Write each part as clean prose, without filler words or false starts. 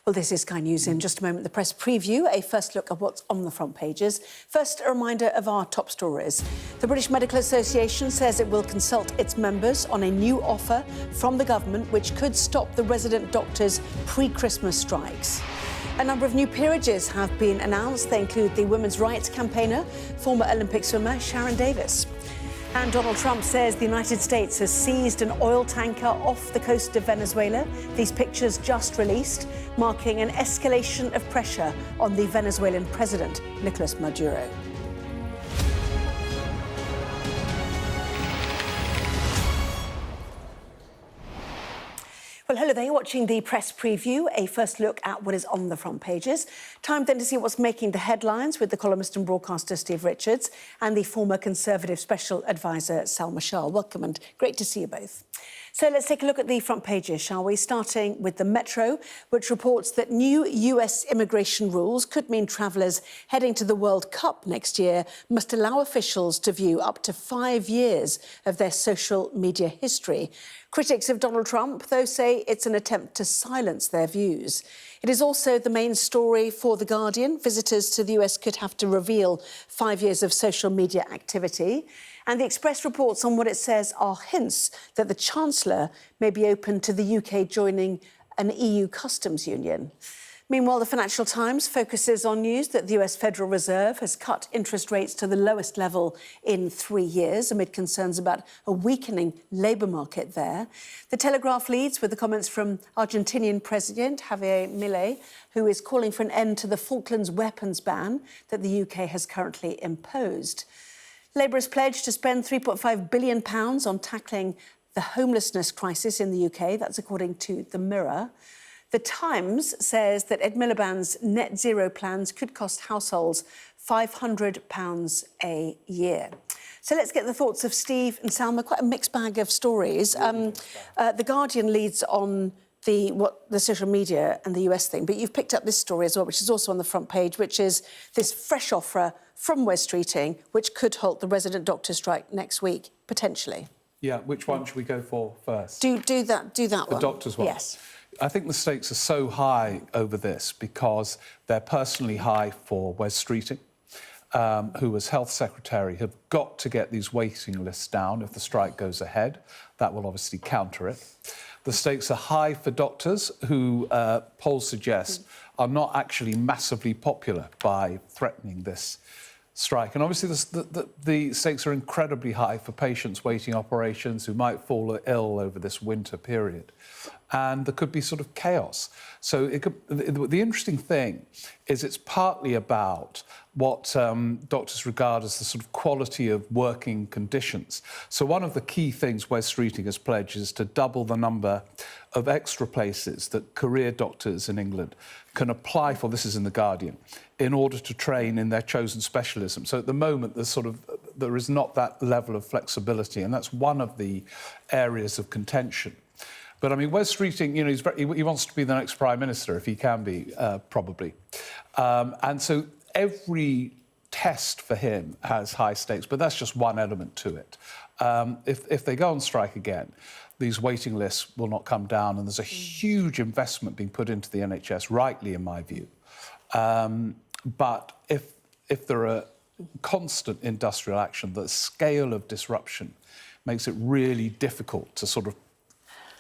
Well, this is Sky News. In just a moment, the press preview, a first look at what's on the front pages. First, a reminder of our top stories. The British Medical Association says it will consult its members on a new offer from the government which could stop the resident doctors' pre-Christmas strikes. A number of new peerages have been announced. They include the women's rights campaigner, former Olympic swimmer Sharon Davis. And Donald Trump says the United States has seized an oil tanker off the coast of Venezuela. These pictures just released, marking an escalation of pressure on the Venezuelan president, Nicolas Maduro. Well, hello there. You're watching the press preview, a first look at what is on the front pages. Time then to see what's making the headlines with the columnist and broadcaster Steve Richards and the former Conservative Special Advisor Salma Shah. Welcome and great to see you both. So let's take a look at the front pages, shall we? Starting with the Metro, which reports that new US immigration rules could mean travellers heading to the World Cup next year must allow officials to view up to 5 years of their social media history. Critics of Donald Trump, though, say it's an attempt to silence their views. It is also the main story for The Guardian. Visitors to the US could have to reveal 5 years of social media activity. And The Express reports on what it says are hints that the Chancellor may be open to the UK joining an EU customs union. Meanwhile, the Financial Times focuses on news that the US Federal Reserve has cut interest rates to the lowest level in 3 years amid concerns about a weakening labour market there. The Telegraph leads with the comments from Argentinian President Javier Milei, who is calling for an end to the Falklands weapons ban that the UK has currently imposed. Labour has pledged to spend £3.5 billion on tackling the homelessness crisis in the UK. That's according to The Mirror. The Times says that Ed Miliband's net zero plans could cost households £500 a year. So let's get the thoughts of Steve and Salma. Quite a mixed bag of stories. The Guardian leads on the social media and the US thing, but you've picked up this story as well, which is also on the front page, which is this fresh offer from Wes Streeting, which could halt the resident doctor strike next week, potentially. Yeah, which one should we go for first? Do that one. The doctor's one? Yes. I think the stakes are so high over this because they're personally high for Wes Streeting, who was Health Secretary, have got to get these waiting lists down if the strike goes ahead. That will obviously counter it. The stakes are high for doctors who, polls suggest, are not actually massively popular by threatening this strike. And obviously the stakes are incredibly high for patients waiting operations who might fall ill over this winter period. And there could be sort of chaos. So the interesting thing is it's partly about what doctors regard as the sort of quality of working conditions. So one of the key things Wes Streeting has pledged is to double the number of extra places that career doctors in England can apply for, this is in The Guardian, in order to train in their chosen specialism. So at the moment, there is not that level of flexibility, and that's one of the areas of contention. But, I mean, Wes Streeting, you know, he wants to be the next Prime Minister, if he can be, probably. And so every test for him has high stakes, but that's just one element to it. If they go on strike again, these waiting lists will not come down, and there's a huge investment being put into the NHS, rightly, in my view. But if there are constant industrial action, the scale of disruption makes it really difficult to sort of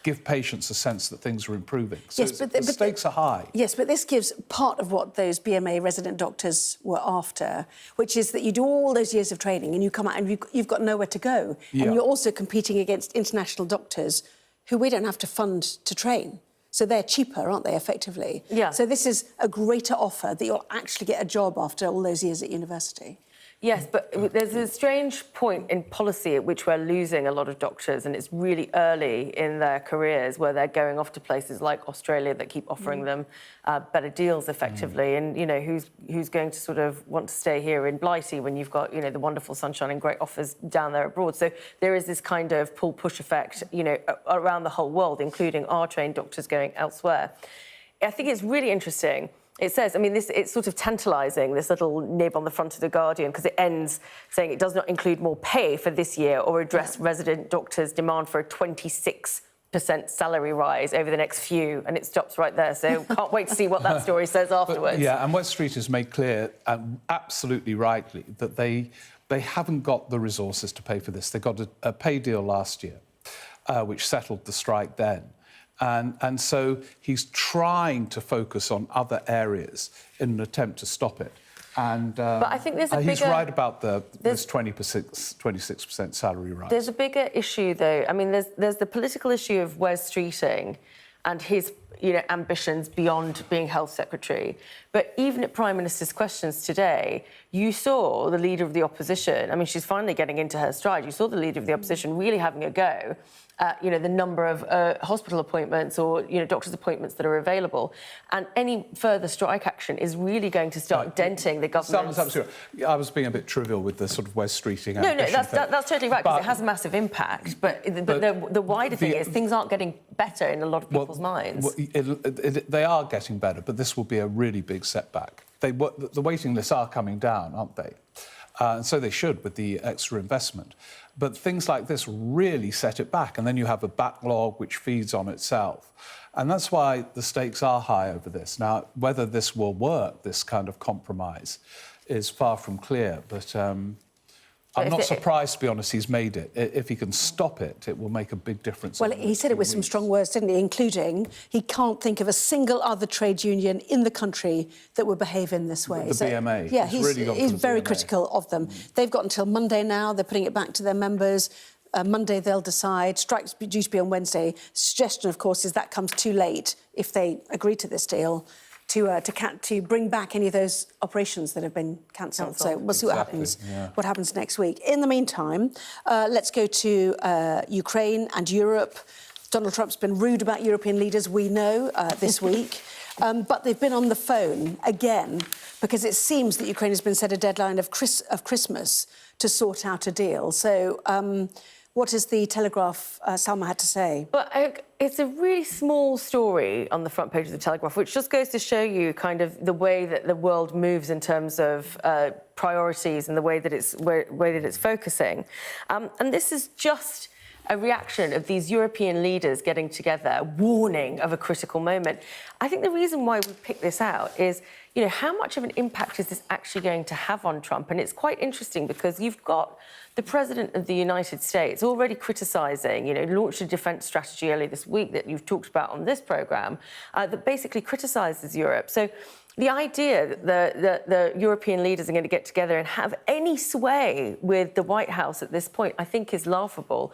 give patients a sense that things are improving. So yes, but the stakes are high. Yes, but this gives part of what those BMA resident doctors were after, which is that you do all those years of training and you come out and you've got nowhere to go. Yeah. And you're also competing against international doctors who we don't have to fund to train. So they're cheaper, aren't they, effectively? Yeah. So this is a greater offer that you'll actually get a job after all those years at university. Yes, but there's a strange point in policy at which we're losing a lot of doctors, and it's really early in their careers where they're going off to places like Australia that keep offering them better deals, effectively. And, you know, who's going to sort of want to stay here in Blighty when you've got, you know, the wonderful sunshine and great offers down there abroad? So there is this kind of pull-push effect, you know, around the whole world, including our trained doctors going elsewhere. I think it's really interesting. It says, I mean, it's sort of tantalising, this little nib on the front of The Guardian, because it ends saying it does not include more pay for this year or address resident doctors' demand for a 26 salary rise over the next few, and it stops right there. So can't wait to see what that story says afterwards. But, yeah, and West Street has made clear, absolutely rightly, that they haven't got the resources to pay for this. They got a pay deal last year, which settled the strike then. And so he's trying to focus on other areas in an attempt to stop it. And but I think there's a bigger... He's right about this 26% salary rise. There's a bigger issue, though. I mean, there's the political issue of Wes Streeting and his ambitions beyond being Health Secretary. But even at Prime Minister's questions today, you saw the Leader of the Opposition, I mean, she's finally getting into her stride, you saw the Leader of the Opposition really having a go at, the number of hospital appointments or, doctor's appointments that are available. And any further strike action is really going to start denting the government. I was being a bit trivial with the sort of Wes Streeting No, ambition that's totally right, because it has a massive impact. But the wider thing is things aren't getting better in a lot of people's minds. They are getting better, but this will be a really big setback. The waiting lists are coming down, aren't they? And so they should with the extra investment. But things like this really set it back, and then you have a backlog which feeds on itself. And that's why the stakes are high over this. Now, whether this will work, this kind of compromise, is far from clear. But I'm not surprised, to be honest, he's made it. If he can stop it, it will make a big difference. Well, he said it with some strong words, didn't he? Including he can't think of a single other trade union in the country that would behave in this way. The BMA. Yeah, he's very critical of them. They've got until Monday now. They're putting it back to their members. Monday they'll decide. Strike's due to be on Wednesday. Suggestion, of course, is that comes too late if they agree to this deal to bring back any of those operations that have been cancelled. So we'll see what happens. Yeah. What happens next week. In the meantime, let's go to Ukraine and Europe. Donald Trump's been rude about European leaders, we know, this week. But they've been on the phone again because it seems that Ukraine has been set a deadline of Christmas to sort out a deal. So what has the Telegraph, Salma, had to say? Well, it's a really small story on the front page of the Telegraph, which just goes to show you kind of the way that the world moves in terms of priorities and the way that it's focusing. And this is just a reaction of these European leaders getting together, warning of a critical moment. I think the reason why we picked this out is, how much of an impact is this actually going to have on Trump? And it's quite interesting because you've got the President of the United States already criticising, launched a defence strategy earlier this week that you've talked about on this programme, that basically criticises Europe. So the idea that the European leaders are going to get together and have any sway with the White House at this point, I think is laughable.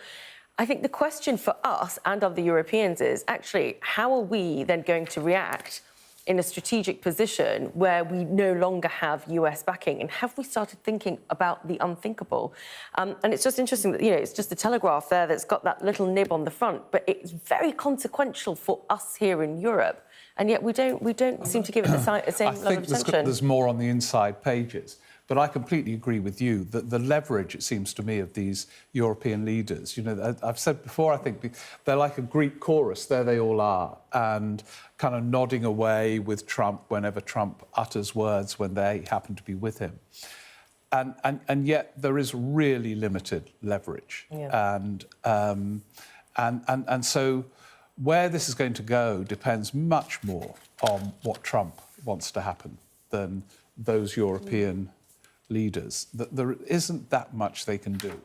I think the question for us and other Europeans is actually, how are we then going to react in a strategic position where we no longer have US backing? And have we started thinking about the unthinkable? And it's just interesting that, it's just the Telegraph there that's got that little nib on the front, but it's very consequential for us here in Europe. And yet we don't seem to give it the same level of attention. There's more on the inside pages. But I completely agree with you that the leverage, it seems to me, of these European leaders, I've said before, I think they're like a Greek chorus. There they all are, and kind of nodding away with Trump whenever Trump utters words when they happen to be with him. And yet there is really limited leverage. Yeah. And so where this is going to go depends much more on what Trump wants to happen than those European leaders. There isn't that much they can do.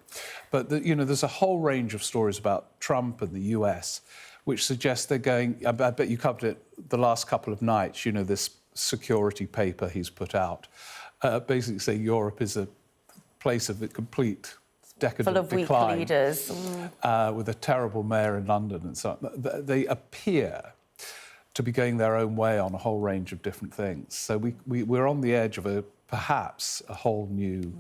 But, there's a whole range of stories about Trump and the US which suggest they're going... I bet you covered it the last couple of nights, this security paper he's put out, basically saying Europe is a place of a complete decadent full of decline. Weak leaders. With a terrible mayor in London and so on. They appear to be going their own way on a whole range of different things. So we're on the edge of perhaps a whole new...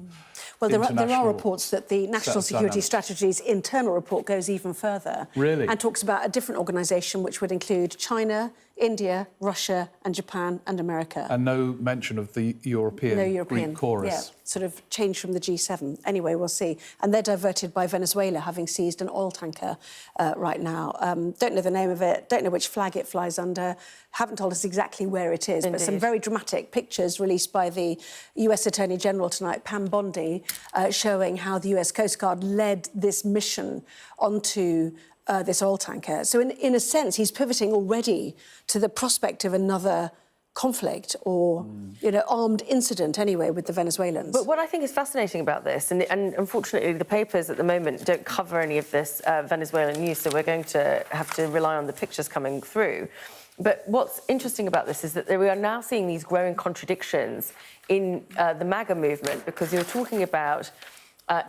Well, there are reports that the National Security Strategy's internal report goes even further. Really? And talks about a different organisation which would include China, India, Russia and Japan and America. And no mention of the European Greek chorus. Yeah, sort of change from the G7. Anyway, we'll see. And they're diverted by Venezuela, having seized an oil tanker right now. Don't know the name of it, don't know which flag it flies under, haven't told us exactly where it is, but some very dramatic pictures released by the US Attorney General tonight, Pam Bondi, showing how the US Coast Guard led this mission onto this oil tanker. So in a sense, he's pivoting already to the prospect of another conflict or, armed incident anyway with the Venezuelans. But what I think is fascinating about this, and unfortunately the papers at the moment don't cover any of this Venezuelan news, so we're going to have to rely on the pictures coming through. But what's interesting about this is that we are now seeing these growing contradictions in the MAGA movement, because you're talking about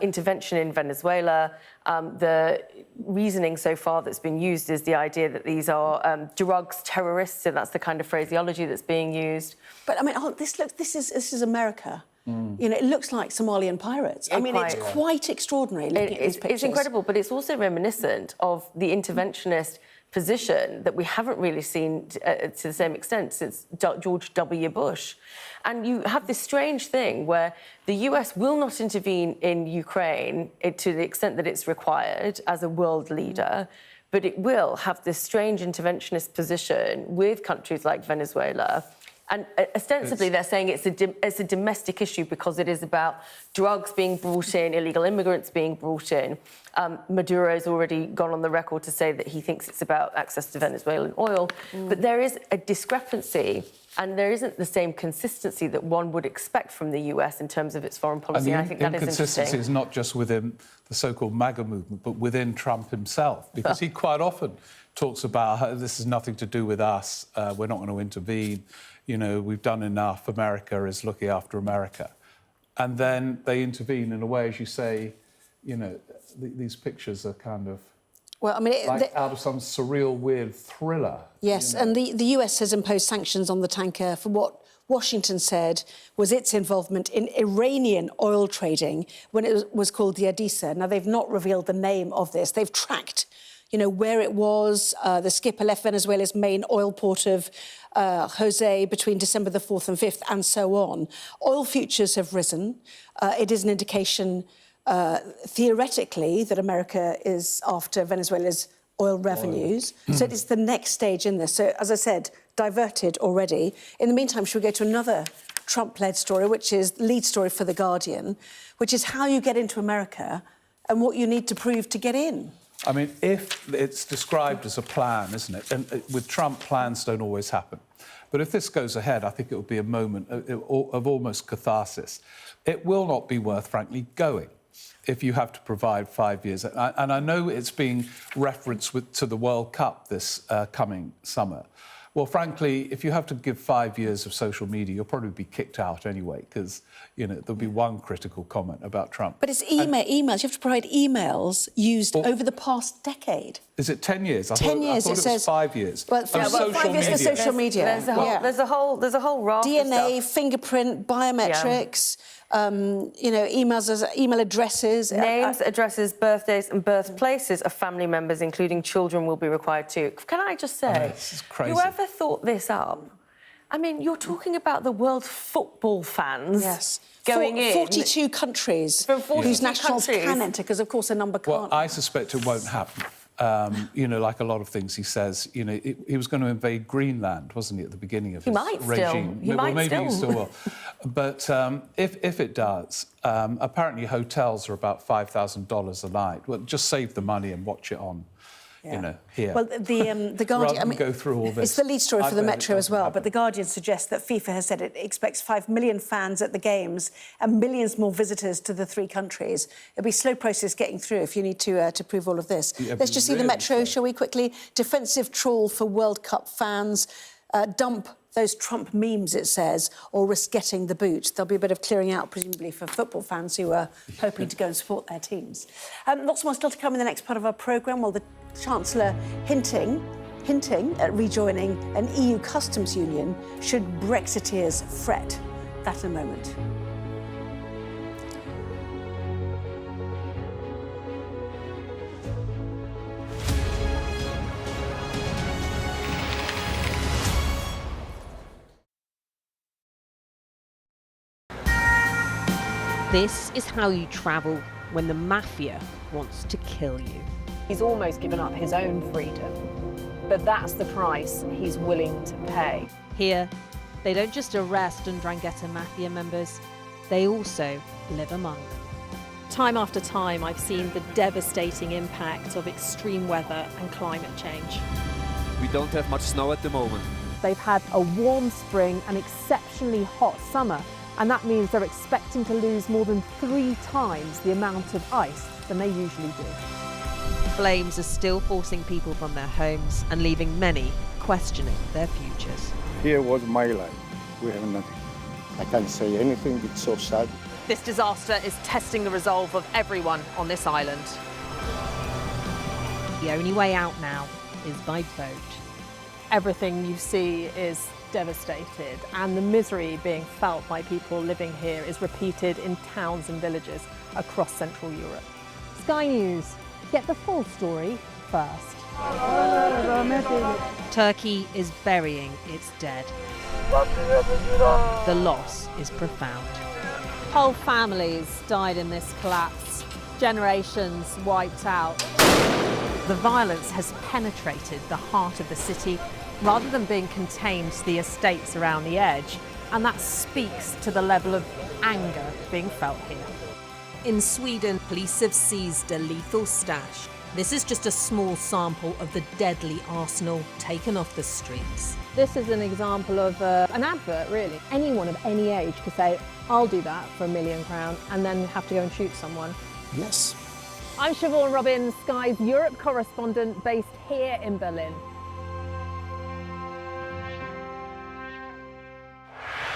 intervention in Venezuela. The reasoning so far that's been used is the idea that these are drugs terrorists, so that's the kind of phraseology that's being used. But I mean, this is America. It looks like Somalian pirates. It's quite extraordinary looking at these pictures. It's incredible, but it's also reminiscent of the interventionist position that we haven't really seen to the same extent since George W. Bush. And you have this strange thing where the US will not intervene in Ukraine to the extent that it's required as a world leader, but it will have this strange interventionist position with countries like Venezuela. And ostensibly, they're saying it's a domestic issue because it is about drugs being brought in, illegal immigrants being brought in. Maduro's already gone on the record to say that he thinks it's about access to Venezuelan oil. But there is a discrepancy, and there isn't the same consistency that one would expect from the US in terms of its foreign policy. And I think that is interesting. Inconsistency is not just within the so-called MAGA movement, but within Trump himself, because he quite often talks about how this has nothing to do with us, we're not going to intervene. We've done enough, America is looking after America. And then they intervene in a way, as you say, these pictures are kind of out of some surreal, weird thriller. Yes, and the US has imposed sanctions on the tanker for what Washington said was its involvement in Iranian oil trading when it was called the Odessa. Now, they've not revealed the name of this. They've tracked where it was. The skipper left Venezuela's main oil port of Jose between December the 4th and 5th, and so on. Oil futures have risen. It is an indication, theoretically, that America is after Venezuela's oil revenues. So it is the next stage in this. So, as I said, diverted already. In the meantime, should we go to another Trump-led story, which is the lead story for The Guardian, which is how you get into America and what you need to prove to get in? I mean, if it's described as a plan, isn't it? And with Trump, plans don't always happen. But if this goes ahead, I think it will be a moment of almost catharsis. It will not be worth, frankly, going if you have to provide 5 years. And I know it's being referenced to the World Cup this coming summer. Well, frankly, if you have to give 5 years of social media, you'll probably be kicked out anyway, because, there'll be one critical comment about Trump. But it's emails. You have to provide emails used over the past decade. Is it 10 years? 10 years, I thought it was 5 years. Well, 5 years for social media. There's a whole raft DNA, of stuff. fingerprint, biometrics, email addresses. Names, addresses, birthdays and birthplaces of family members, including children, will be required too. Can I just say, this is crazy. Whoever thought this up, I mean, you're talking about the world football fans going in. 42 countries from 42 whose nationals countries. can enter, because, of course, a number can't. Well, I suspect it won't happen. Like a lot of things he says, he was going to invade Greenland, wasn't he, at the beginning of his regime? Maybe he still will. But if it does, apparently hotels are about $5,000 a night. Well, just save the money and watch it on, here. Well, the Guardian... go through all this. It's the lead story for the Metro as well, but the Guardian suggests that FIFA has said it expects 5 million fans at the Games and millions more visitors to the 3 countries. It'll be a slow process getting through if you need to prove all of this. Let's just see the Metro, shall we, quickly? Defensive trawl for World Cup fans. Dump those Trump memes, it says, or risk getting the boot. There'll be a bit of clearing out, presumably, for football fans who are hoping to go and support their teams. Lots more still to come in the next part of our programme. Well, the Chancellor hinting at rejoining an EU customs union should Brexiteers fret. That in a moment. This is how you travel when the mafia wants to kill you. He's almost given up his own freedom, but that's the price he's willing to pay. Here, they don't just arrest 'Ndrangheta mafia members, they also live among them. Time after time, I've seen the devastating impact of extreme weather and climate change. We don't have much snow at the moment. They've had a warm spring and exceptionally hot summer, and that means they're expecting to lose more than 3 times the amount of ice than they usually do. Flames are still forcing people from their homes and leaving many questioning their futures. Here was my life. We have nothing. I can't say anything, it's so sad. This disaster is testing the resolve of everyone on this island. The only way out now is by boat. Everything you see is devastated, and the misery being felt by people living here is repeated in towns and villages across Central Europe. Sky News, get the full story first. Turkey is burying its dead. The loss is profound. Whole families died in this collapse, generations wiped out. The violence has penetrated the heart of the city rather than being contained to the estates around the edge, and that speaks to the level of anger being felt here. In Sweden, police have seized a lethal stash. This is just a small sample of the deadly arsenal taken off the streets. This is an example of an advert, really. Anyone of any age could say, I'll do that for £1 million, and then have to go and shoot someone. Yes. I'm Siobhan Robbins, Sky's Europe correspondent based here in Berlin.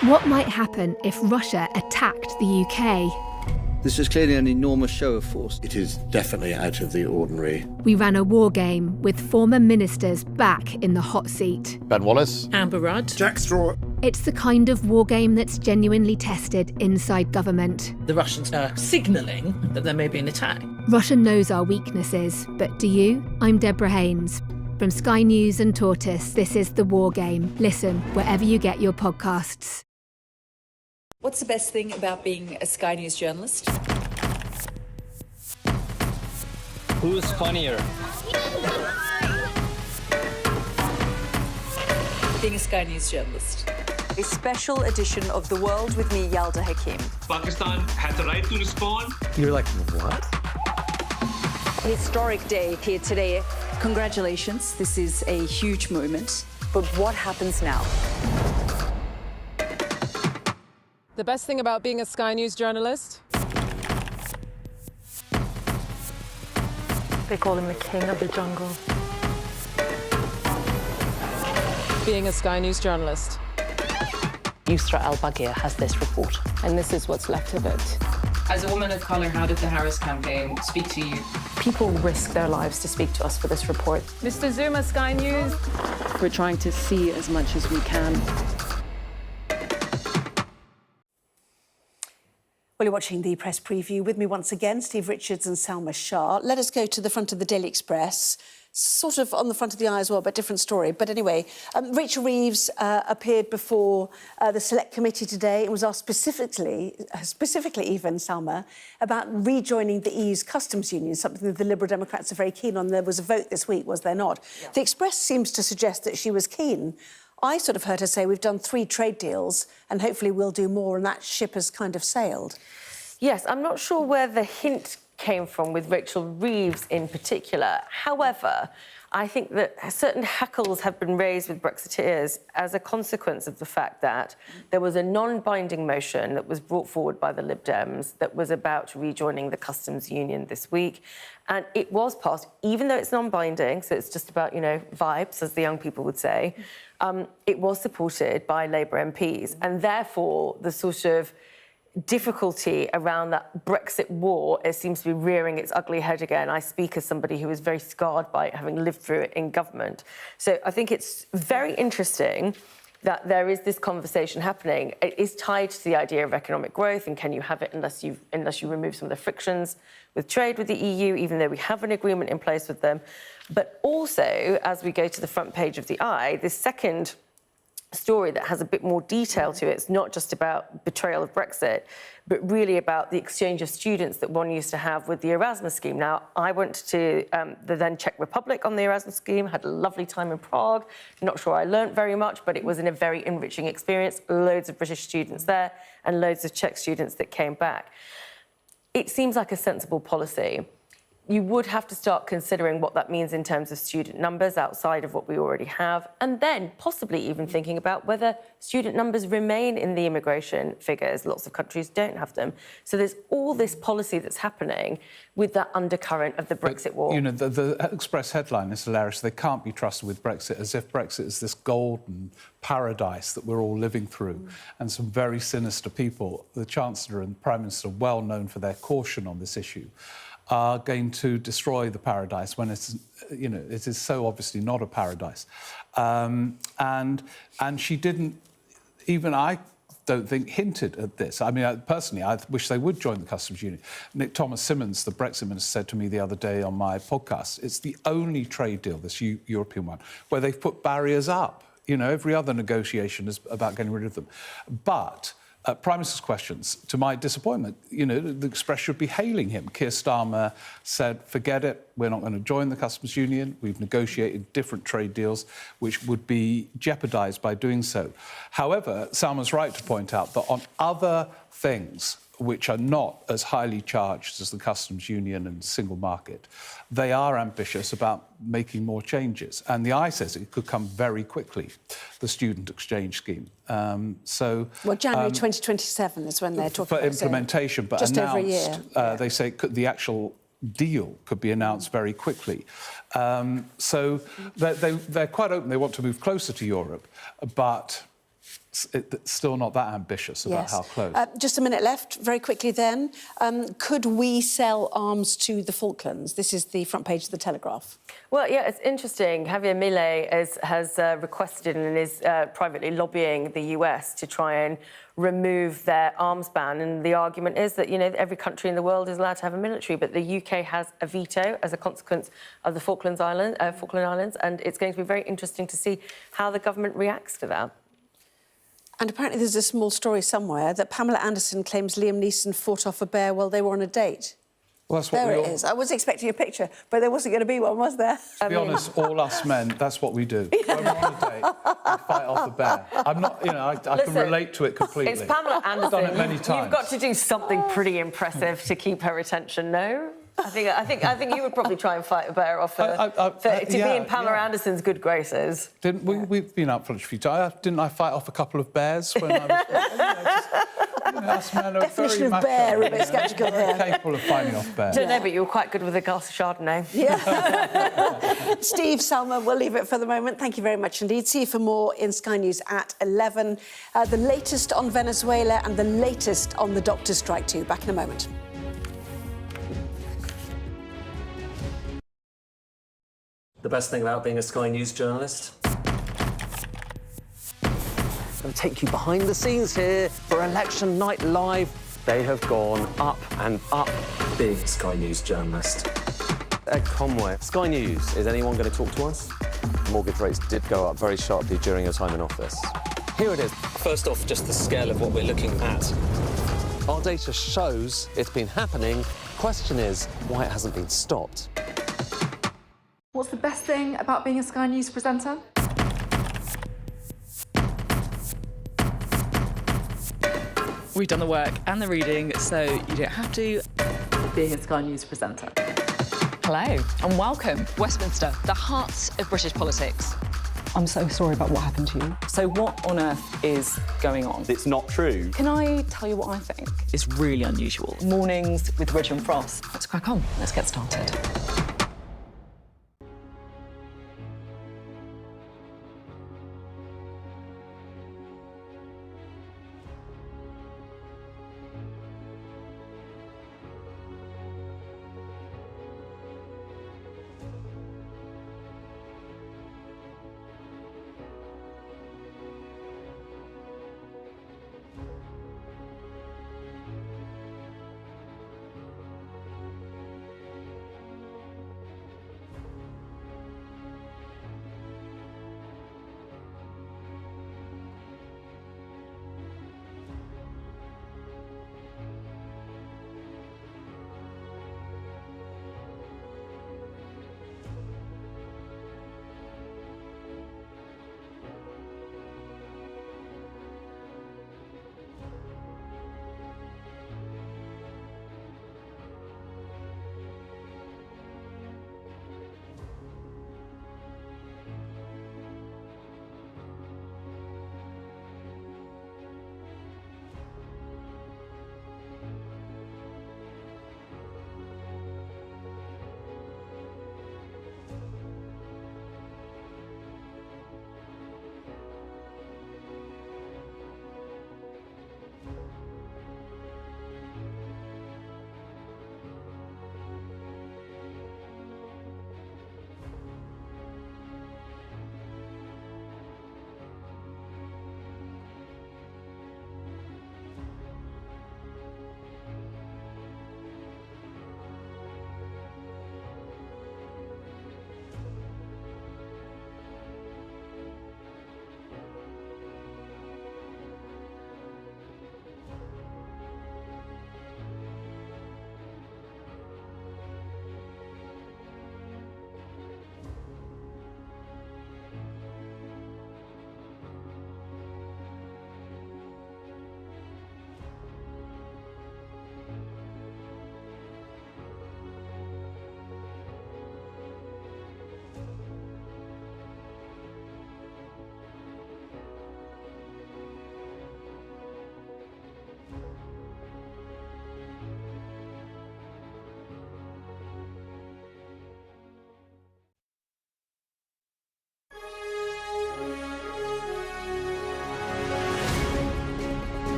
What might happen if Russia attacked the UK? This is clearly an enormous show of force. It is definitely out of the ordinary. We ran a war game with former ministers back in the hot seat. Ben Wallace. Amber Rudd. Jack Straw. It's the kind of war game that's genuinely tested inside government. The Russians are signalling that there may be an attack. Russia knows our weaknesses, but do you? I'm Deborah Haynes. From Sky News and Tortoise, this is The War Game. Listen wherever you get your podcasts. What's the best thing about being a Sky News journalist? Who's funnier? Being a Sky News journalist. A special edition of The World with me, Yalda Hakim. Pakistan has the right to respond. You're like, what? Historic day here today. Congratulations, this is a huge moment. But what happens now? The best thing about being a Sky News journalist? They call him the king of the jungle. Being a Sky News journalist. Yusra Al-Baghir has this report. And this is what's left of it. As a woman of colour, how did the Harris campaign speak to you? People risk their lives to speak to us for this report. Mr. Zuma, Sky News. We're trying to see as much as we can. Well, you're watching the press preview. With me once again, Steve Richards and Salma Shah. Let us go to the front of the Daily Express. Sort of on the front of the eye as well, but different story. But anyway, Rachel Reeves appeared before the Select Committee today and was asked specifically even, Salma, about rejoining the EU's customs union, something that the Liberal Democrats are very keen on. There was a vote this week, was there not? Yeah. The Express seems to suggest that she was keen. I sort of heard her say, we've done 3 trade deals and hopefully we'll do more, and that ship has kind of sailed. Yes, I'm not sure where the hint came from with Rachel Reeves in particular. However, I think that certain hackles have been raised with Brexiteers as a consequence of the fact that there was a non-binding motion that was brought forward by the Lib Dems that was about rejoining the customs union this week. And it was passed, even though it's non-binding, so it's just about, you know, vibes, as the young people would say, it was supported by Labour MPs. And therefore, the sort of difficulty around that Brexit war, it seems to be rearing its ugly head again. I speak as somebody who is very scarred by it, having lived through it in government. So I think it's very interesting that there is this conversation happening. It is tied to the idea of economic growth, and can you have it unless you remove some of the frictions with trade with the EU, even though we have an agreement in place with them. But also, as we go to the front page of the Eye, this second story that has a bit more detail to it. It's not just about betrayal of Brexit, but really about the exchange of students that one used to have with the Erasmus scheme. Now, I went to the then Czech Republic on the Erasmus scheme, had a lovely time in Prague. Not sure I learnt very much, but it was a very enriching experience. Loads of British students there and loads of Czech students that came back. it seems like a sensible policy. You would have to start considering what that means in terms of student numbers outside of what we already have, and then possibly even thinking about whether student numbers remain in the immigration figures. Lots of countries don't have them. So there's all this policy that's happening with that undercurrent of the Brexit war. You know, the Express headline is hilarious. They can't be trusted with Brexit, as if Brexit is this golden paradise that we're all living through. And some very sinister people, the Chancellor and the Prime Minister, well known for their caution on this issue, are going to destroy the paradise when it's, you know, it is so obviously not a paradise. And she didn't, even I don't think, hinted at this. I mean, personally, I wish they would join the customs union. Nick Thomas-Symonds, the Brexit minister, said to me the other day on my podcast, it's the only trade deal, this European one, where they've put barriers up. You know, every other negotiation is about getting rid of them. But Prime Minister's questions, to my disappointment, you know, the Express should be hailing him. Keir Starmer said, forget it, we're not going to join the customs union. We've negotiated different trade deals, which would be jeopardised by doing so. However, Salma's right to point out that on other things which are not as highly charged as the customs union and single market, they are ambitious about making more changes. And the eye says it could come very quickly, the student exchange scheme. Well, January 2027 is when they're talking about implementation, but just announced, over a year. they say the actual deal could be announced very quickly. So they're quite open. They want to move closer to Europe, but it's still not that ambitious about how close. Just a minute left, very quickly then. Could we sell arms to the Falklands? This is the front page of the Telegraph. Well, yeah, it's interesting. Javier Milei has requested and is privately lobbying the US to try and remove their arms ban. And the argument is that, you know, every country in the world is allowed to have a military, but the UK has a veto as a consequence of the Falkland Islands, and it's going to be very interesting to see how the government reacts to that. And apparently there's a small story somewhere that Pamela Anderson claims Liam Neeson fought off a bear while they were on a date. Well, that's what there it is. I was expecting a picture, but there wasn't going to be one, was there? To be honest, all us men, that's what we do. When we're on a date, we fight off a bear. I'm not, you know, I can relate to it completely. It's Pamela Anderson. I've done it many times. You've got to do something pretty impressive to keep her attention, no? I think you would probably try and fight a bear off her to be in Pamela Anderson's good graces. We've been out for a few times. Didn't I fight off a couple of bears when I was... us men are definition very of bear, macho, a bit skeptical here. Capable of fighting off bears. Don't know, but you were quite good with a glass of Chardonnay. Yeah. Steve, Salma, we'll leave it for the moment. Thank you very much indeed. See you for more in Sky News at 11. The latest on Venezuela and the latest on the doctor's strike too. Back in a moment. The best thing about being a Sky News journalist? I'm going to take you behind the scenes here for Election Night Live. They have gone up and up. Being a Sky News journalist. Ed Conway, Sky News, is anyone going to talk to us? Mortgage rates did go up very sharply during your time in office. Here it is. First off, just the scale of what we're looking at. Our data shows it's been happening. Question is, why it hasn't been stopped. What's the best thing about being a Sky News presenter? We've done the work and the reading, so you don't have to. Being a Sky News presenter. Hello and welcome. Westminster, the heart of British politics. I'm so sorry about what happened to you. So what on earth is going on? It's not true. Can I tell you what I think? It's really unusual. Mornings with Richard and Frost. Let's crack on. Let's get started.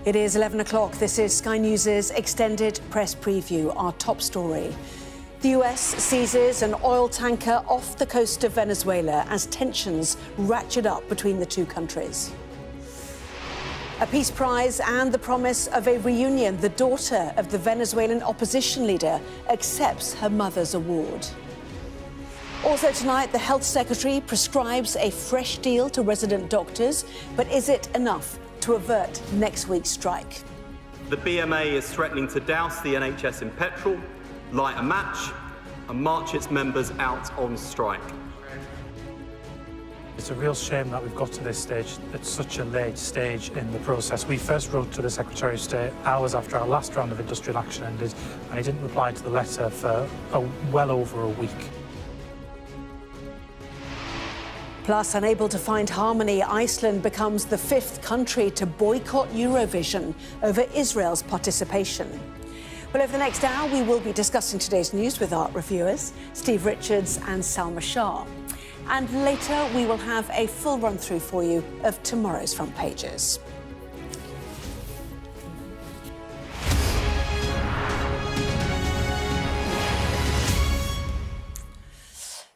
It is 11 o'clock. This is Sky News' extended press preview. Our top story. The US seizes an oil tanker off the coast of Venezuela as tensions ratchet up between the two countries. A peace prize and the promise of a reunion. The daughter of the Venezuelan opposition leader accepts her mother's award. Also tonight, the Health Secretary prescribes a fresh deal to resident doctors. But is it enough to avert next week's strike? The BMA is threatening to douse the NHS in petrol, light a match and march its members out on strike. It's a real shame that we've got to this stage at such a late stage in the process. We first wrote to the Secretary of State hours after our last round of industrial action ended, and he didn't reply to the letter for well over a week. Plus, unable to find harmony, Iceland becomes the 5th country to boycott Eurovision over Israel's participation. Well, over the next hour, we will be discussing today's news with our reviewers, Steve Richards and Salma Shah. And later, we will have a full run-through for you of tomorrow's front pages.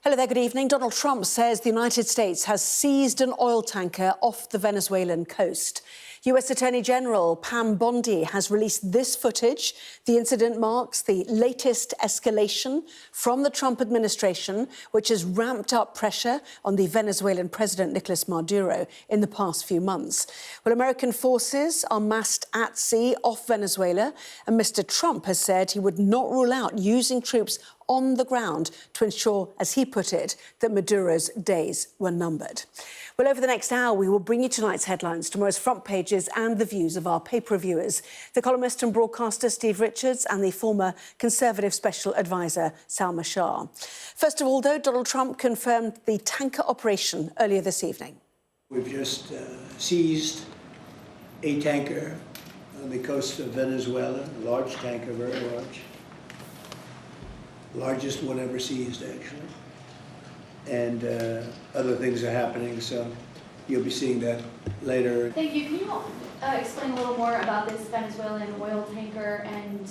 Hello there, good evening. Donald Trump says the United States has seized an oil tanker off the Venezuelan coast. US Attorney General Pam Bondi has released this footage. The incident marks the latest escalation from the Trump administration, which has ramped up pressure on the Venezuelan President Nicolas Maduro in the past few months. Well, American forces are massed at sea off Venezuela, and Mr. Trump has said he would not rule out using troops on the ground to ensure, as he put it, that Maduro's days were numbered. Well, over the next hour, we will bring you tonight's headlines, tomorrow's front pages and the views of our paper reviewers, the columnist and broadcaster Steve Richards and the former Conservative Special Advisor Salma Shah. First of all, though, Donald Trump confirmed the tanker operation earlier this evening. We've just seized a tanker on the coast of Venezuela, a large tanker, very large. Largest one ever seized, actually. And other things are happening, so you'll be seeing that later. Thank you. Can you explain a little more about this Venezuelan oil tanker and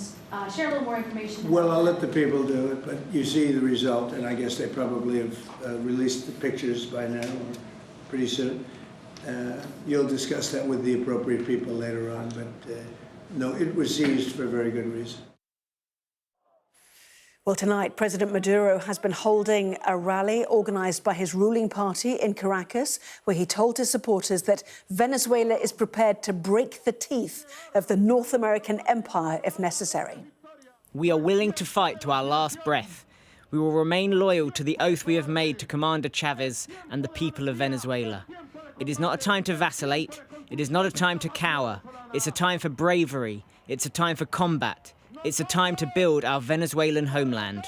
share a little more information? Well, I'll let the people do it, but you see the result, and I guess they probably have released the pictures by now, or pretty soon. You'll discuss that with the appropriate people later on, but no, it was seized for a very good reason. Well, tonight, President Maduro has been holding a rally organised by his ruling party in Caracas, where he told his supporters that Venezuela is prepared to break the teeth of the North American empire if necessary. We are willing to fight to our last breath. We will remain loyal to the oath we have made to Commander Chavez and the people of Venezuela. It is not a time to vacillate. It is not a time to cower. It's a time for bravery. It's a time for combat. It's a time to build our Venezuelan homeland.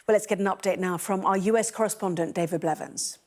Well, let's get an update now from our US correspondent, David Blevins.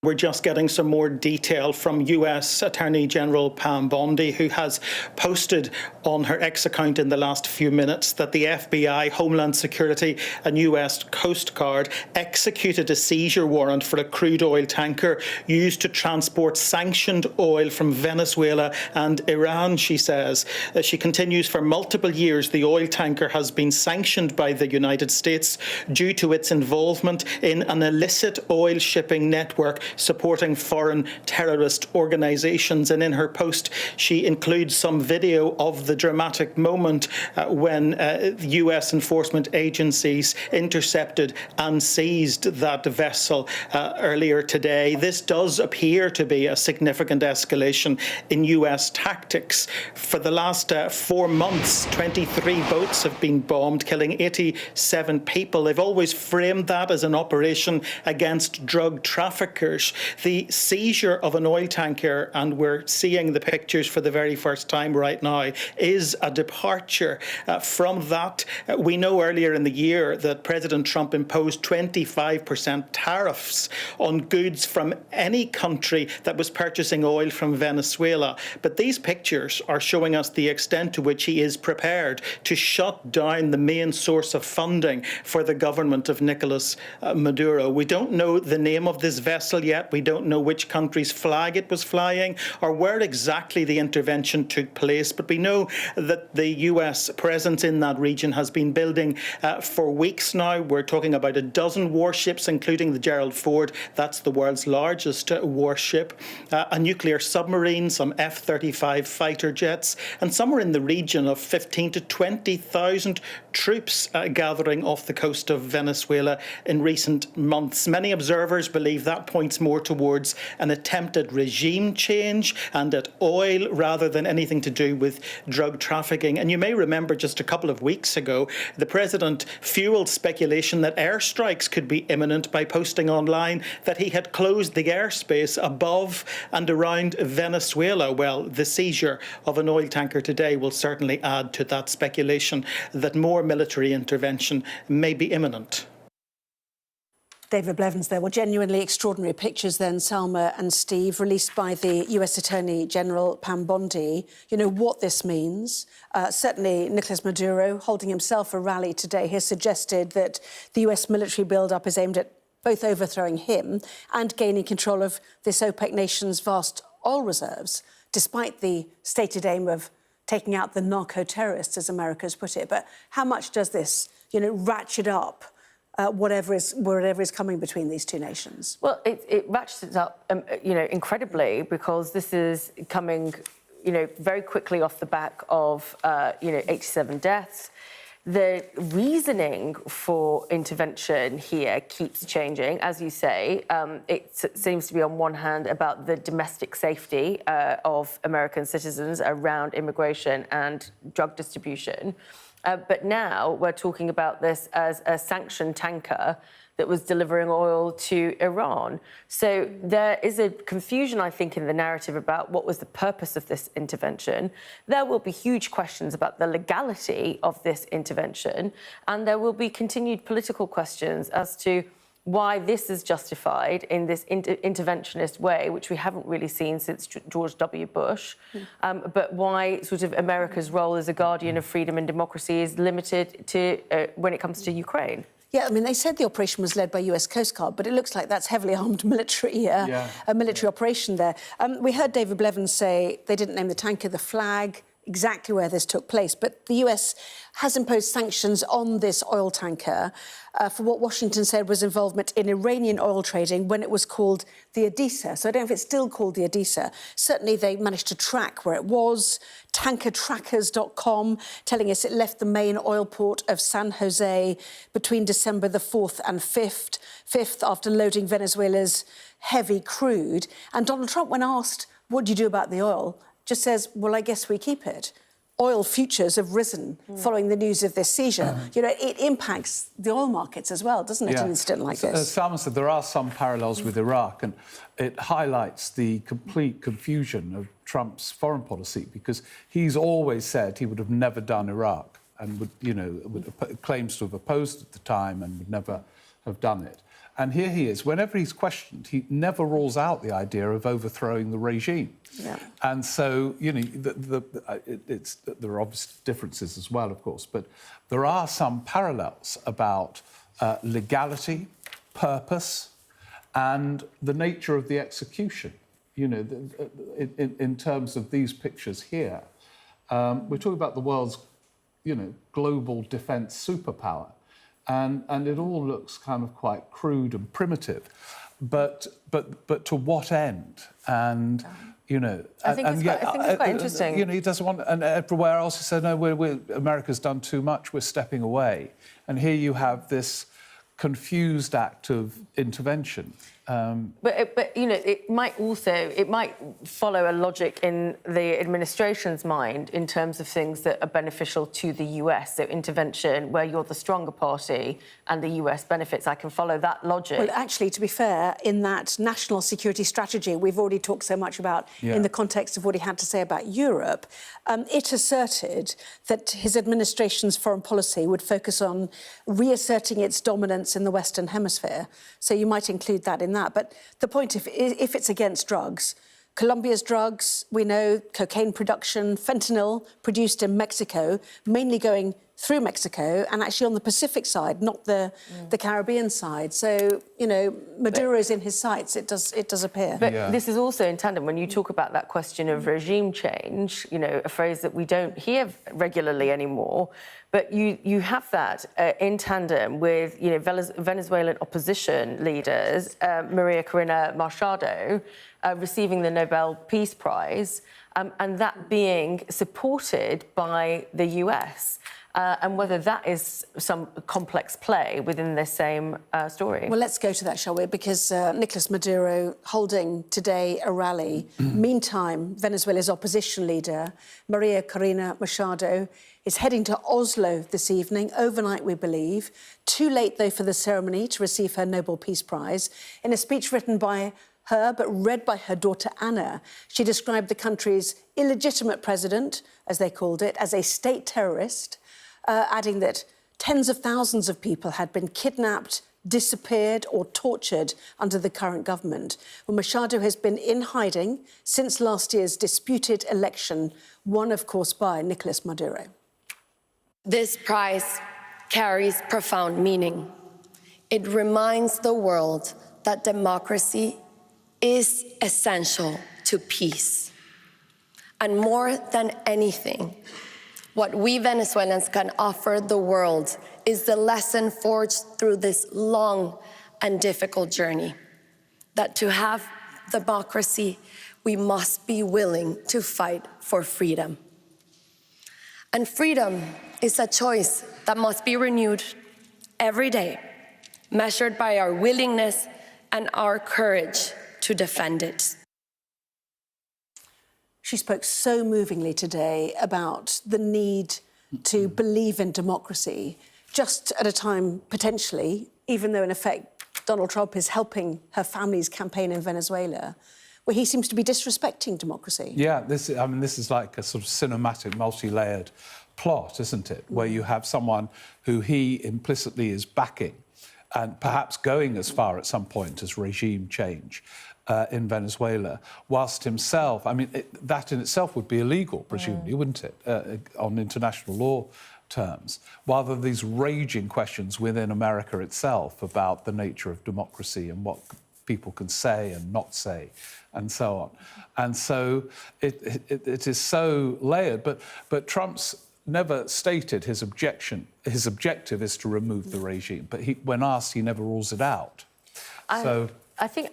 We're just getting some more detail from US Attorney General Pam Bondi, who has posted on her X account in the last few minutes that the FBI, Homeland Security and US Coast Guard executed a seizure warrant for a crude oil tanker used to transport sanctioned oil from Venezuela and Iran, she says. She continues, for multiple years, the oil tanker has been sanctioned by the United States due to its involvement in an illicit oil shipping network supporting foreign terrorist organisations. And in her post, she includes some video of the dramatic moment when US enforcement agencies intercepted and seized that vessel earlier today. This does appear to be a significant escalation in US tactics. For the last 4 months, 23 boats have been bombed, killing 87 people. They've always framed that as an operation against drug traffickers. The seizure of an oil tanker, and we're seeing the pictures for the very first time right now, is a departure from that. We know earlier in the year that President Trump imposed 25% tariffs on goods from any country that was purchasing oil from Venezuela. But these pictures are showing us the extent to which he is prepared to shut down the main source of funding for the government of Nicolas Maduro. We don't know the name of this vessel yet. We don't know which country's flag it was flying or where exactly the intervention took place. But we know that the US presence in that region has been building for weeks now. We're talking about a dozen warships, including the Gerald Ford. That's the world's largest warship. A nuclear submarine, some F-35 fighter jets, and somewhere in the region of 15 to 20,000 troops gathering off the coast of Venezuela in recent months. Many observers believe that points more towards an attempted regime change and at oil rather than anything to do with drug trafficking. And you may remember just a couple of weeks ago, the president fueled speculation that airstrikes could be imminent by posting online that he had closed the airspace above and around Venezuela. Well, the seizure of an oil tanker today will certainly add to that speculation that more military intervention may be imminent. David Blevins there. Well, genuinely extraordinary pictures then, Salma and Steve, released by the US Attorney General Pam Bondi. You know what this means. Certainly Nicolas Maduro, holding himself a rally today, has suggested that the US military build-up is aimed at both overthrowing him and gaining control of this OPEC nation's vast oil reserves, despite the stated aim of taking out the narco-terrorists, as America has put it. But how much does this, ratchet up whatever is coming between these two nations? Well, it ratchets up, incredibly, because this is coming, very quickly off the back of, 87 deaths. The reasoning for intervention here keeps changing. As you say, it seems to be on one hand about the domestic safety of American citizens around immigration and drug distribution. But now we're talking about this as a sanctioned tanker that was delivering oil to Iran. So there is a confusion, I think, in the narrative about what was the purpose of this intervention. There will be huge questions about the legality of this intervention, and there will be continued political questions as to why this is justified in this interventionist way, which we haven't really seen since George W. Bush, but why sort of America's role as a guardian of freedom and democracy is limited to when it comes to Ukraine. Yeah, I mean, they said the operation was led by US Coast Guard, but it looks like that's heavily armed military, a military operation there. We heard David Blevins say they didn't name the tanker, the flag, exactly where this took place. But the US has imposed sanctions on this oil tanker for what Washington said was involvement in Iranian oil trading when it was called the Odessa. So I don't know if it's still called the Odessa. Certainly they managed to track where it was. Tankertrackers.com telling us it left the main oil port of San Jose between December the 4th and 5th after loading Venezuela's heavy crude. And Donald Trump, when asked, what do you do about the oil, just says, well, I guess we keep it. Oil futures have risen following the news of this seizure. It impacts the oil markets as well, doesn't it, an incident like this? As Salma said, there are some parallels with Iraq, and it highlights the complete confusion of Trump's foreign policy, because he's always said he would have never done Iraq and claims to have opposed at the time and would never have done it. And here he is. Whenever he's questioned, he never rules out the idea of overthrowing the regime. Yeah. And so, there are obvious differences as well, of course, but there are some parallels about legality, purpose, and the nature of the execution. In terms of these pictures here, we're talking about the world's, global defence superpower. And it all looks kind of quite crude and primitive, but to what end? And I think it's quite interesting. He doesn't want, and everywhere else he said, no, America's done too much. We're stepping away. And here you have this confused act of intervention. But it might follow a logic in the administration's mind in terms of things that are beneficial to the US. So intervention where you're the stronger party and the US benefits. I can follow that logic. Well, actually, to be fair, in that national security strategy we've already talked so much about in the context of what he had to say about Europe, it asserted that his administration's foreign policy would focus on reasserting its dominance in the Western Hemisphere. So you might include that in that. But the point, if it's against drugs, Colombia's drugs, we know, cocaine production, fentanyl produced in Mexico, mainly going through Mexico and actually on the Pacific side, not the Caribbean side. So, you know, Maduro is in his sights, it does appear. But this is also in tandem when you talk about that question of regime change, you know, a phrase that we don't hear regularly anymore, but you have that in tandem with, you know, Venezuelan opposition leaders, Maria Corina Machado, receiving the Nobel Peace Prize, and that being supported by the US. And whether that is some complex play within this same story. Well, let's go to that, shall we? Because Nicolas Maduro holding today a rally. Meantime, Venezuela's opposition leader, Maria Corina Machado, is heading to Oslo this evening, overnight, we believe. Too late, though, for the ceremony to receive her Nobel Peace Prize. In a speech written by her, but read by her daughter Anna, she described the country's illegitimate president, as they called it, as a state terrorist, adding that tens of thousands of people had been kidnapped, disappeared or tortured under the current government. Well, Machado has been in hiding since last year's disputed election, won, of course, by Nicolas Maduro. This prize carries profound meaning. It reminds the world that democracy is essential to peace. And more than anything, what we Venezuelans can offer the world is the lesson forged through this long and difficult journey, that to have democracy, we must be willing to fight for freedom. And freedom is a choice that must be renewed every day, measured by our willingness and our courage to defend it. She spoke so movingly today about the need to believe in democracy, just at a time, potentially, even though in effect Donald Trump is helping her family's campaign in Venezuela, where he seems to be disrespecting democracy. Yeah, this is like a sort of cinematic, multi-layered plot, isn't it? Where you have someone who he implicitly is backing and perhaps going as far at some point as regime change. In Venezuela, whilst himself, that in itself would be illegal, presumably, wouldn't it, on international law terms, while there are these raging questions within America itself about the nature of democracy and what people can say and not say, and so on. And so it is so layered, but Trump's never stated his objection. His objective is to remove the regime, but when asked, he never rules it out. I think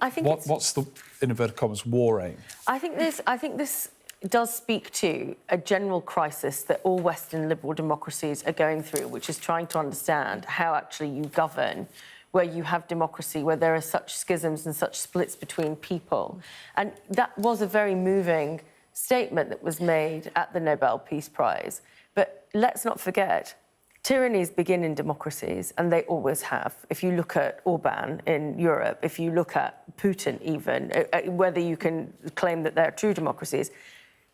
what's the, in inverted commas, war aim? I think this does speak to a general crisis that all Western liberal democracies are going through, which is trying to understand how actually you govern where you have democracy, where there are such schisms and such splits between people. And that was a very moving statement that was made at the Nobel Peace Prize. But let's not forget, tyrannies begin in democracies, and they always have. If you look at Orban in Europe, if you look at Putin even, whether you can claim that they're true democracies,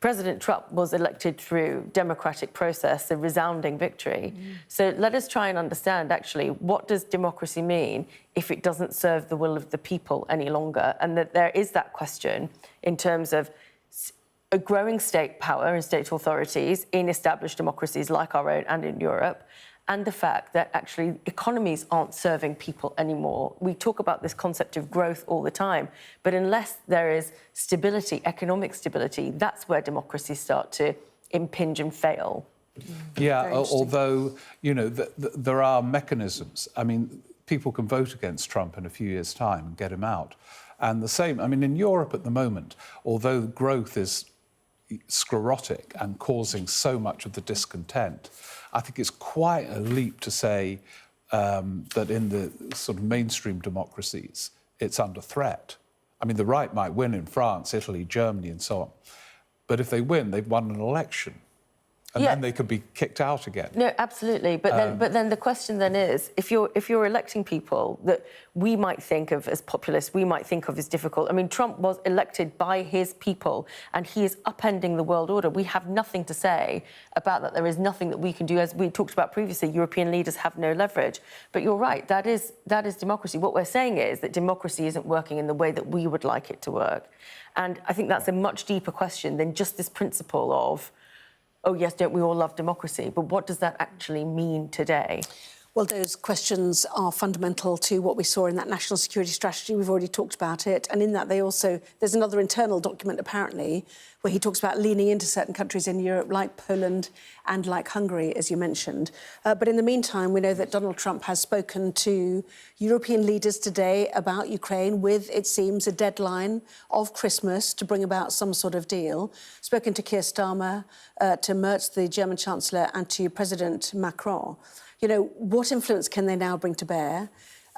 President Trump was elected through democratic process, a resounding victory. So let us try and understand, actually, what does democracy mean if it doesn't serve the will of the people any longer? And that there is that question in terms of a growing state power and state authorities in established democracies like our own and in Europe, and the fact that actually economies aren't serving people anymore. We talk about this concept of growth all the time, but unless there is stability, economic stability, that's where democracies start to impinge and fail. Yeah, although, you know, there are mechanisms. I mean, people can vote against Trump in a few years' time and get him out. And the same, in Europe at the moment, although growth is sclerotic and causing so much of the discontent, I think it's quite a leap to say that in the sort of mainstream democracies, it's under threat. The right might win in France, Italy, Germany, and so on. But if they win, they've won an election. And then they could be kicked out again. No, absolutely. But then the question then is, if you're electing people that we might think of as populist, we might think of as difficult. Trump was elected by his people, and he is upending the world order. We have nothing to say about that. There is nothing that we can do. As we talked about previously, European leaders have no leverage. But you're right, that is democracy. What we're saying is that democracy isn't working in the way that we would like it to work. And I think that's a much deeper question than just this principle of oh, yes, don't we all love democracy? But what does that actually mean today? Well, those questions are fundamental to what we saw in that national security strategy. We've already talked about it. And in that, there's another internal document, apparently, where he talks about leaning into certain countries in Europe, like Poland and like Hungary, as you mentioned. But in the meantime, we know that Donald Trump has spoken to European leaders today about Ukraine with, it seems, a deadline of Christmas to bring about some sort of deal. Spoken to Keir Starmer, to Merz, the German Chancellor, and to President Macron. You know, what influence can they now bring to bear?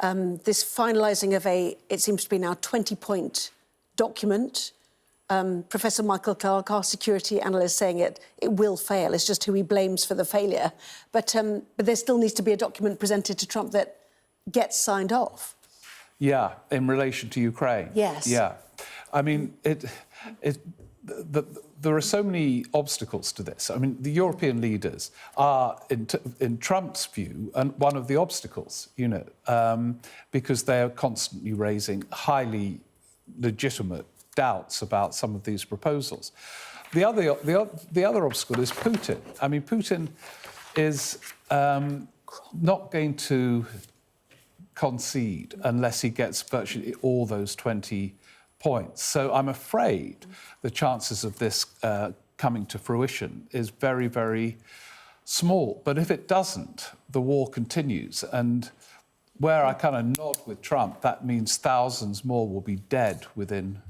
This finalising of it seems to be now 20-point document. Professor Michael Clark, our security analyst, saying it will fail. It's just who he blames for the failure. But there still needs to be a document presented to Trump that gets signed off. Yeah, in relation to Ukraine. Yes. Yeah. I mean, there are so many obstacles to this. I mean, the European leaders are, in Trump's view, one of the obstacles, you know, because they are constantly raising highly legitimate doubts about some of these proposals. The other obstacle is Putin. I mean, Putin is not going to concede unless he gets virtually all those 20 points. So I'm afraid the chances of this coming to fruition is very, very small. But if it doesn't, the war continues. And where I kind of nod with Trump, that means thousands more will be dead within,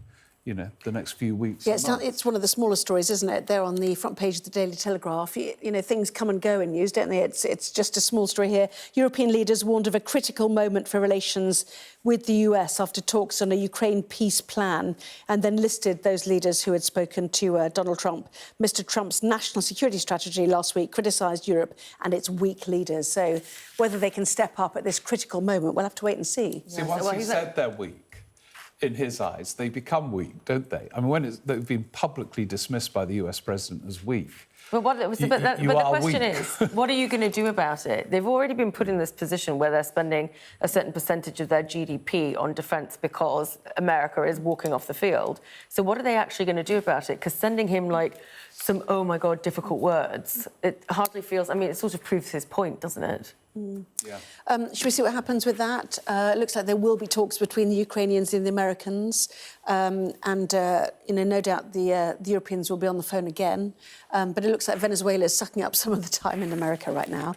you know, the next few weeks. Yeah, it's one of the smaller stories, isn't it? They're on the front page of the Daily Telegraph. You know, things come and go in news, don't they? It's just a small story here. European leaders warned of a critical moment for relations with the US after talks on a Ukraine peace plan, and then listed those leaders who had spoken to Donald Trump. Mr. Trump's national security strategy last week criticised Europe and its weak leaders. So whether they can step up at this critical moment, we'll have to wait and see. See, once he said they're weak, in his eyes, they become weak, don't they? I mean, when they've been publicly dismissed by the US president as weak. But the question is, what are you going to do about it? They've already been put in this position where they're spending a certain percentage of their GDP on defence because America is walking off the field. So what are they actually going to do about it? Because sending him, like, some, oh, my God, difficult words, it hardly feels... I mean, it sort of proves his point, doesn't it? Mm. Yeah. Should we see what happens with that? It looks like there will be talks between the Ukrainians and the Americans, you know, no doubt the Europeans will be on the phone again. But it looks like Venezuela is sucking up some of the time in America right now.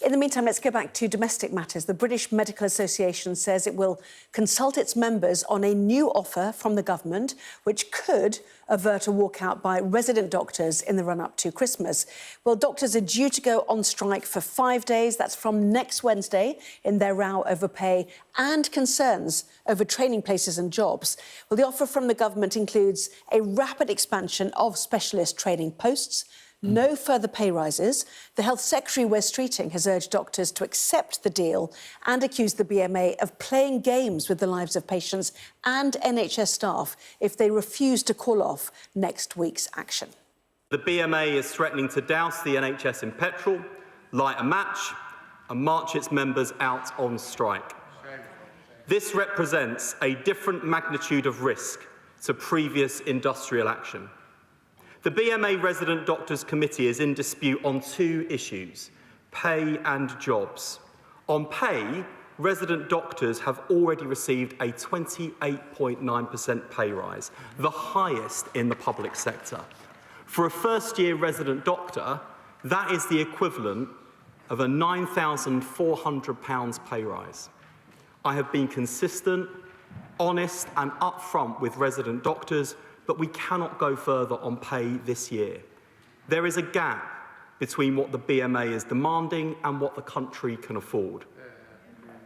In the meantime, let's go back to domestic matters. The British Medical Association says it will consult its members on a new offer from the government, which could avert a walkout by resident doctors in the run-up to Christmas. Well, doctors are due to go on strike for 5 days. That's from next Wednesday, in their row over pay and concerns over training places and jobs. Well, the offer from the government includes a rapid expansion of specialist training posts, no further pay rises. The Health Secretary, Wes Streeting, has urged doctors to accept the deal and accused the BMA of playing games with the lives of patients and NHS staff if they refuse to call off next week's action. The BMA is threatening to douse the NHS in petrol, light a match, and march its members out on strike. This represents a different magnitude of risk to previous industrial action. The BMA Resident Doctors Committee is in dispute on two issues, pay and jobs. On pay, resident doctors have already received a 28.9% pay rise, the highest in the public sector. For a first-year resident doctor, that is the equivalent of a £9,400 pay rise. I have been consistent, honest and upfront with resident doctors, but we cannot go further on pay this year. There is a gap between what the BMA is demanding and what the country can afford.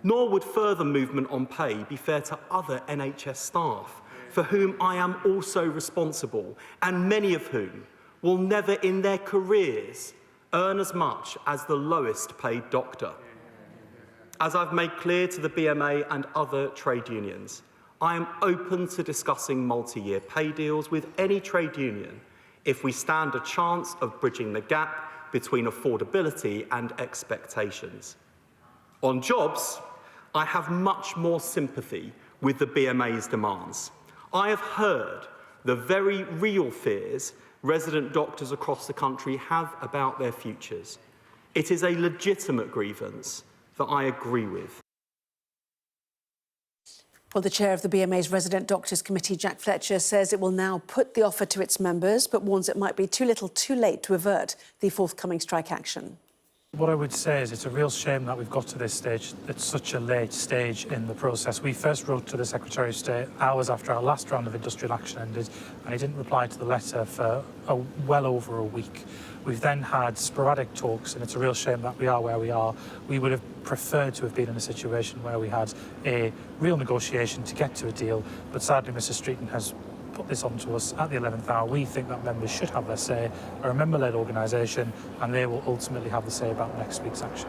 Nor would further movement on pay be fair to other NHS staff, for whom I am also responsible, and many of whom will never in their careers earn as much as the lowest paid doctor. As I've made clear to the BMA and other trade unions, I am open to discussing multi-year pay deals with any trade union if we stand a chance of bridging the gap between affordability and expectations. On jobs, I have much more sympathy with the BMA's demands. I have heard the very real fears resident doctors across the country have about their futures. It is a legitimate grievance that I agree with. Well, the chair of the BMA's Resident Doctors Committee, Jack Fletcher, says it will now put the offer to its members, but warns it might be too little too late to avert the forthcoming strike action. What I would say is it's a real shame that we've got to this stage at such a late stage in the process. We first wrote to the Secretary of State hours after our last round of industrial action ended, and he didn't reply to the letter for well over a week. We've then had sporadic talks, and it's a real shame that we are where we are. We would have preferred to have been in a situation where we had a real negotiation to get to a deal, but sadly Mr Streeton has put this on to us at the 11th hour. We think that members should have their say. Are a member-led organisation, and they will ultimately have the say about next week's action.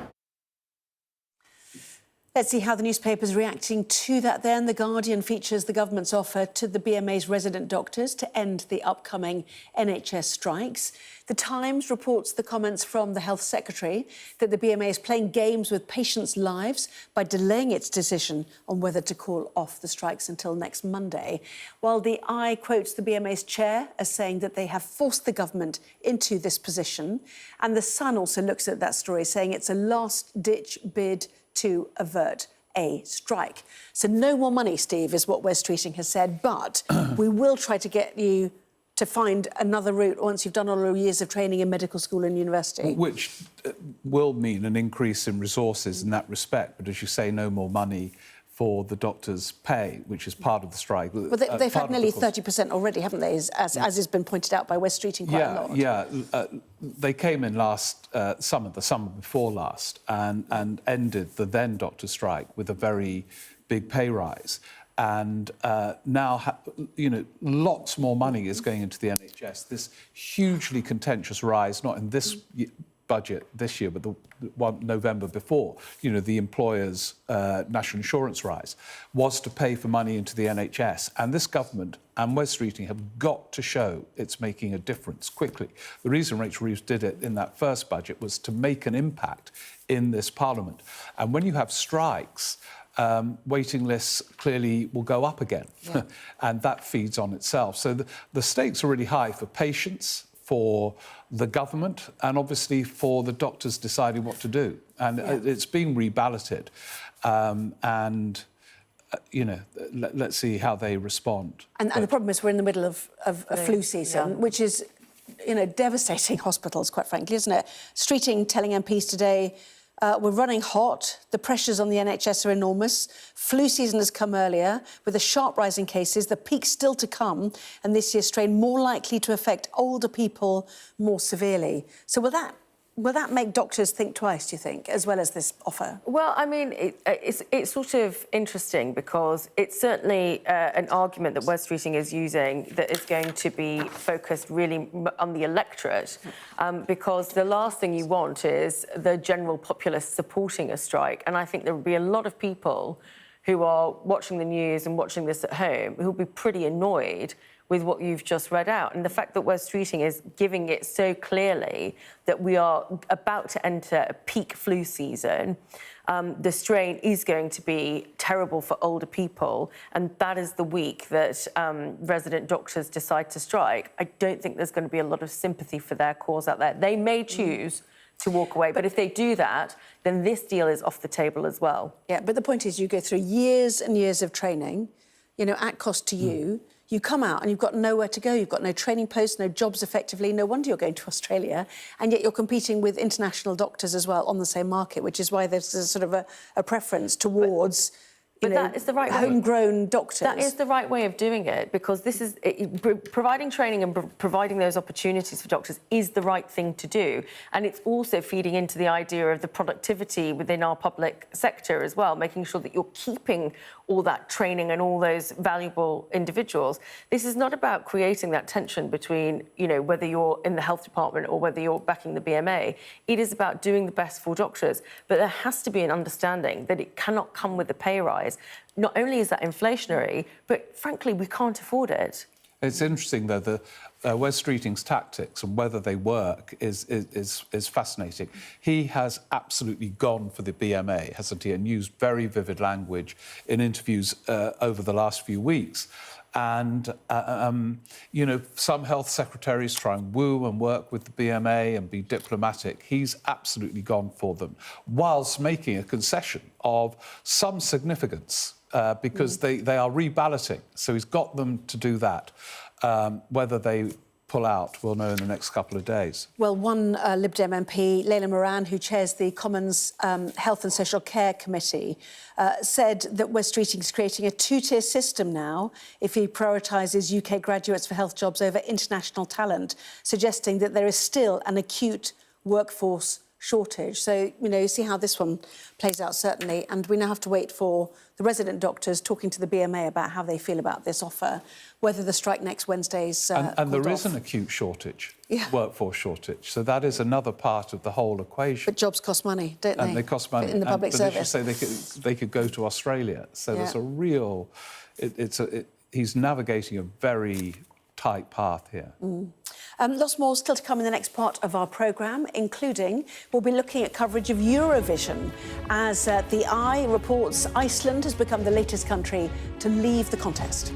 Let's see how the newspaper's reacting to that then. The Guardian features the government's offer to the BMA's resident doctors to end the upcoming NHS strikes. The Times reports the comments from the Health Secretary that the BMA is playing games with patients' lives by delaying its decision on whether to call off the strikes until next Monday. While the Eye quotes the BMA's chair as saying that they have forced the government into this position. And the Sun also looks at that story, saying it's a last-ditch bid to avert a strike. So no more money, Steve, is what Wes Streeting has said, but we will try to get you to find another route once you've done all your years of training in medical school and university. Which will mean an increase in resources in that respect, but as you say, no more money for the doctors' pay, which is part of the strike. Well, they've had nearly 30% already, haven't they, as has been pointed out by Wes Streeting quite a lot. Yeah, they came in the summer before last, and ended the then doctor strike with a very big pay rise. And now, lots more money is going into the NHS. This hugely contentious rise, not in this budget this year, but the one November before, the employers' national insurance rise, was to pay for money into the NHS. And this government and Wes Streeting have got to show it's making a difference quickly. The reason Rachel Reeves did it in that first budget was to make an impact in this Parliament. And when you have strikes, waiting lists clearly will go up again, and that feeds on itself. So the stakes are really high for patients, for the government, and obviously for the doctors deciding what to do. And it's being reballoted, let's see how they respond. And the problem is we're in the middle of a flu season, which is, devastating hospitals, quite frankly, isn't it? Streeting telling MPs today, we're running hot, the pressures on the NHS are enormous, flu season has come earlier, with a sharp rise in cases, the peak still to come, and this year's strain more likely to affect older people more severely. So will that make doctors think twice, do you think, as well as this offer? Well, I mean, it's sort of interesting because it's certainly an argument that Wes Streeting is using that is going to be focused really on the electorate, because the last thing you want is the general populace supporting a strike. And I think there will be a lot of people who are watching the news and watching this at home who will be pretty annoyed with what you've just read out. And the fact that Wes Streeting is giving it so clearly that we are about to enter a peak flu season, the strain is going to be terrible for older people, and that is the week that resident doctors decide to strike. I don't think there's going to be a lot of sympathy for their cause out there. They may choose to walk away, but if they do that, then this deal is off the table as well. Yeah, but the point is you go through years and years of training, at cost to you. You come out and you've got nowhere to go. You've got no training posts, no jobs effectively. No wonder you're going to Australia. And yet you're competing with international doctors as well on the same market, which is why there's a sort of a preference towards that is the right homegrown doctors. That is the right way of doing it, because this is providing training and providing those opportunities for doctors is the right thing to do. And it's also feeding into the idea of the productivity within our public sector as well, making sure that you're keeping all that training and all those valuable individuals. This is not about creating that tension between, whether you're in the health department or whether you're backing the BMA. It is about doing the best for doctors. But there has to be an understanding that it cannot come with a pay rise. Not only is that inflationary, but frankly, we can't afford it. It's interesting, though, the Wes Streeting's tactics and whether they work is fascinating. He has absolutely gone for the BMA, hasn't he, and used very vivid language in interviews over the last few weeks. And, you know, some health secretaries try and woo and work with the BMA and be diplomatic. He's absolutely gone for them, whilst making a concession of some significance because they are reballoting. So he's got them to do that. Whether they pull out, we'll know in the next couple of days. Well, one Lib Dem MP, Layla Moran, who chairs the Commons Health and Social Care Committee, said that West Streeting is creating a two-tier system now if he prioritises UK graduates for health jobs over international talent, suggesting that there is still an acute workforce shortage. So, you know, you see how this one plays out, certainly. And we now have to wait for the resident doctors talking to the BMA about how they feel about this offer, whether the strike next Wednesday's and there is an acute shortage, workforce shortage. So that is another part of the whole equation. But jobs cost money, don't they? And they cost money. In the public service. But as you say, they could go to Australia. So there's a real... he's navigating a very tight path here. Lots more still to come in the next part of our programme, including we'll be looking at coverage of Eurovision as The Eye reports Iceland has become the latest country to leave the contest.